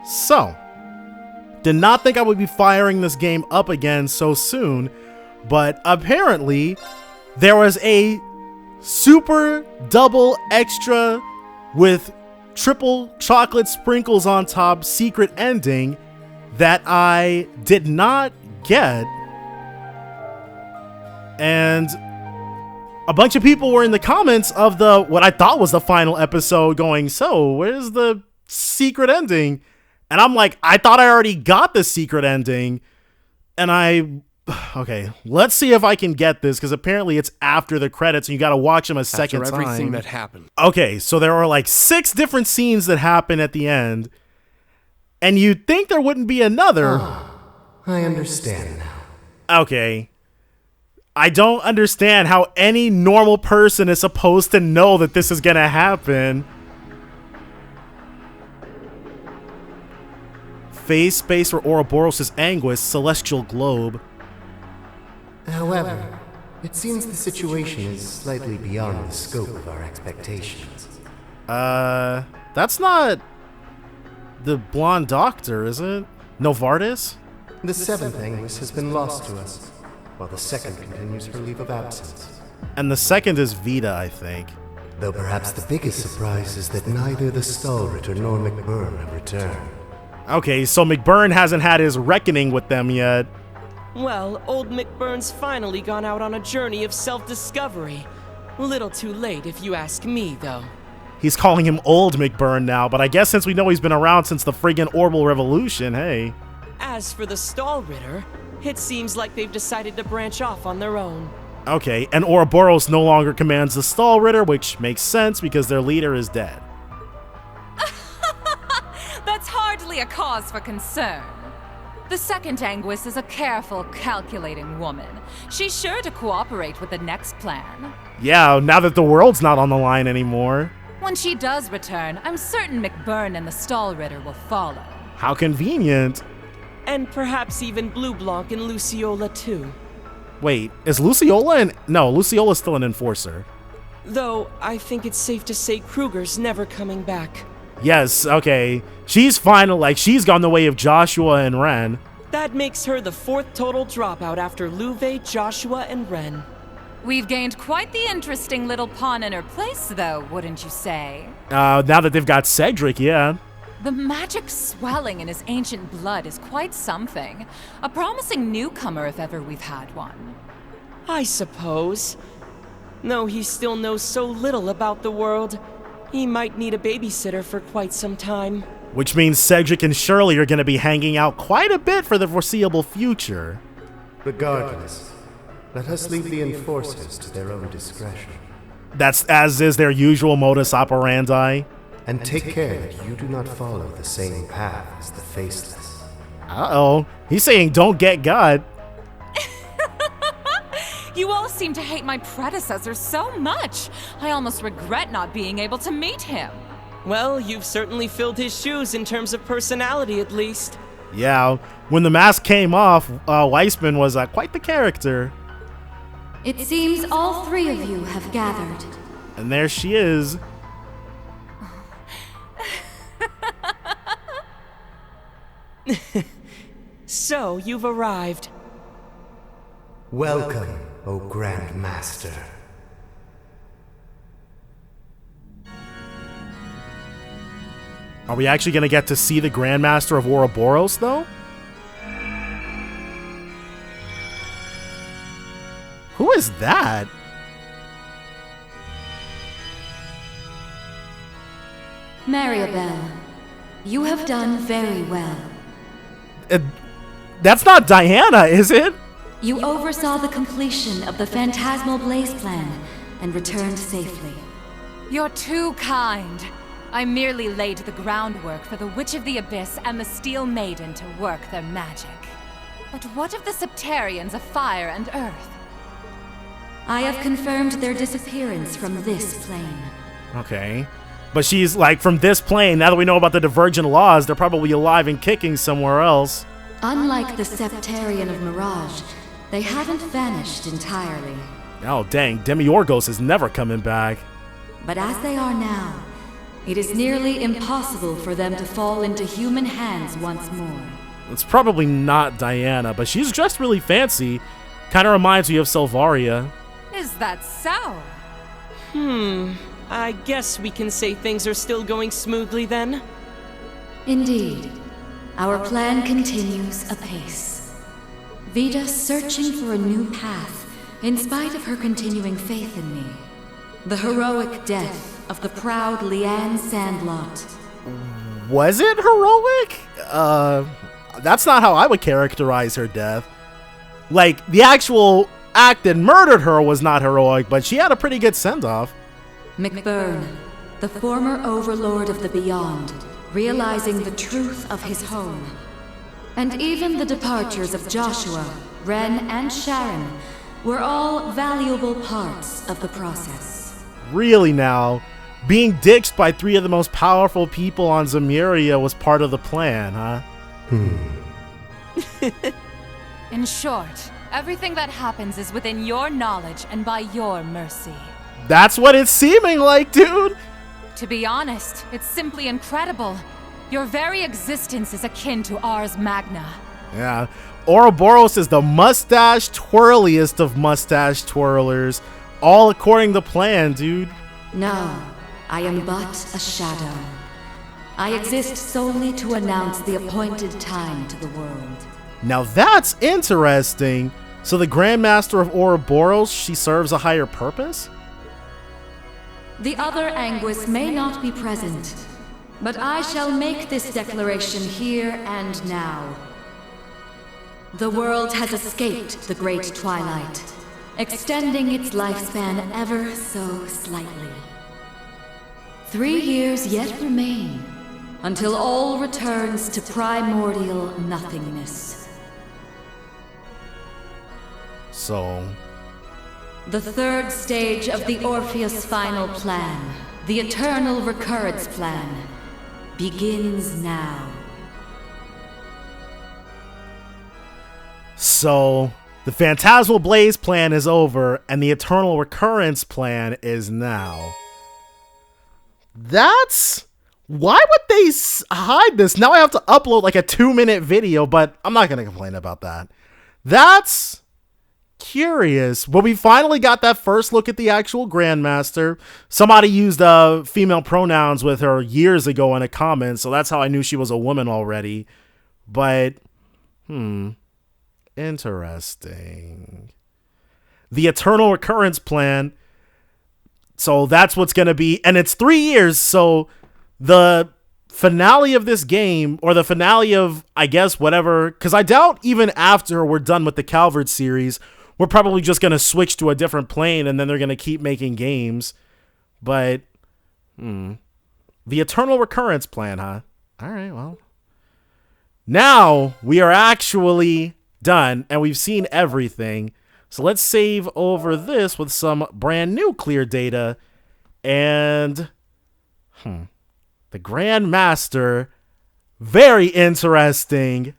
So, did not think I would be firing this game up again so soon, but apparently there was a super double extra with triple chocolate sprinkles on top secret ending that I did not get. And a bunch of people were in the comments of what I thought was the final episode going, so where's the secret ending? And I'm like, I thought I already got the secret ending. And okay, let's see if I can get this, because apparently it's after the credits and you got to watch them a second time. After everything that happened. Okay, so there are like 6 different scenes that happen at the end. And you'd think there wouldn't be another. Oh, I understand now. Okay. I don't understand how any normal person is supposed to know that this is going to happen. Phase space for Ouroboros' Anguis, celestial globe. However, it seems the situation is slightly beyond the scope of our expectations. That's not the blonde doctor, is it? Novartis? The 7th Anguis has been lost to us, while the 2nd continues her leave of absence. And the 2nd is Vita, I think. Though perhaps the biggest surprise is that neither the Stallritter nor McBurn have returned. Okay, so McBurn hasn't had his reckoning with them yet. Well, old McBurn's finally gone out on a journey of self-discovery. Little too late if you ask me, though. He's calling him old McBurn now, but I guess since we know he's been around since the friggin' Orbital Revolution, hey. As for the Stallritter, it seems like they've decided to branch off on their own. Okay, and Ouroboros no longer commands the Stallritter, which makes sense because their leader is dead. That's hardly a cause for concern. The 2nd Anguis is a careful, calculating woman. She's sure to cooperate with the next plan. Yeah, now that the world's not on the line anymore. When she does return, I'm certain McBurn and the Stallritter will follow. How convenient. And perhaps even Blue Blanc and Luciola, too. Wait, is Luciola No, Luciola's still an enforcer. Though, I think it's safe to say Kruger's never coming back. Yes, okay. She's final, like, she's gone the way of Joshua and Ren. That makes her the 4th total dropout after Luve, Joshua, and Ren. We've gained quite the interesting little pawn in her place, though, wouldn't you say? Now that they've got Cedric, yeah. The magic swelling in his ancient blood is quite something. A promising newcomer if ever we've had one. I suppose. Though he still knows so little about the world, he might need a babysitter for quite some time. Which means Cedric and Shirley are going to be hanging out quite a bit for the foreseeable future. Regardless, let us leave the enforcers to their own discretion. That's as is their usual modus operandi. And take care that you do not follow the same path as the Faceless. Uh-oh. He's saying don't get God. You all seem to hate my predecessor so much. I almost regret not being able to meet him. Well, you've certainly filled his shoes in terms of personality, at least. Yeah, when the mask came off, Weissman was quite the character. It seems all 3 of you have gathered. And there she is. So, you've arrived. Welcome, O Grandmaster. Are we actually going to get to see the Grandmaster of Ouroboros, though? Who is that? Maribel, you have done very well. That's not Diana, is it? You oversaw the completion of the Phantasmal Blaze plan and returned safely. You're too kind. I merely laid the groundwork for the Witch of the Abyss and the Steel Maiden to work their magic. But what of the Septarians of Fire and Earth? I have confirmed their disappearance from this plane. Okay. But she's like, from this plane, now that we know about the Divergent Laws, they're probably alive and kicking somewhere else. Unlike the Septarian of Mirage, they haven't vanished entirely. Oh, dang. Demiorgos is never coming back. But as they are now, It is nearly impossible for them to fall into human hands once more. It's probably not Diana, but she's dressed really fancy. Kind of reminds me of Selvaria. Is that so? I guess we can say things are still going smoothly then. Indeed. Our plan continues apace. Vida searching for a new path, in spite of her continuing faith in me. The heroic death of the proud Leanne Sandlot. Was it heroic? That's not how I would characterize her death. Like, the actual act that murdered her was not heroic, but she had a pretty good send-off. McBurn, the former overlord of the Beyond, realizing the truth of his home. And even the departures of Joshua, Ren, and Sharon were all valuable parts of the process. Really now, being ditched by 3 of the most powerful people on Zemuria was part of the plan, huh? In short, everything that happens is within your knowledge and by your mercy. That's what it's seeming like, dude! To be honest, it's simply incredible. Your very existence is akin to Ars Magna. Yeah, Ouroboros is the mustache twirliest of mustache twirlers, all according to plan, dude. No, I am but a shadow. I exist solely to announce the appointed time to the world. Now that's interesting. So the Grandmaster of Ouroboros, she serves a higher purpose? The other Anguis may not be present, but I shall make this declaration here and now. The world has escaped the Great Twilight, extending its lifespan ever so slightly. 3 years yet remain, until all returns to primordial nothingness. So... The third stage of the Orpheus final plan, the eternal recurrence plan, begins now. So, the Phantasmal Blaze plan is over, and the Eternal Recurrence plan is now. That's... Why would they hide this? Now I have to upload like a 2-minute video, but I'm not going to complain about that. That's curious. But we finally got that first look at the actual Grandmaster. Somebody used female pronouns with her years ago in a comment, so that's how I knew she was a woman already. But, interesting. The Eternal Recurrence plan. So that's what's going to be, and it's 3 years, so the finale of this game, or the finale of, I guess, whatever, because I doubt even after we're done with the Calvert series, we're probably just going to switch to a different plane, and then they're going to keep making games. But, the Eternal Recurrence plan, huh? All right, well. Now, we are actually done, and we've seen everything. So let's save over this with some brand new clear data, and, the Grandmaster, very interesting.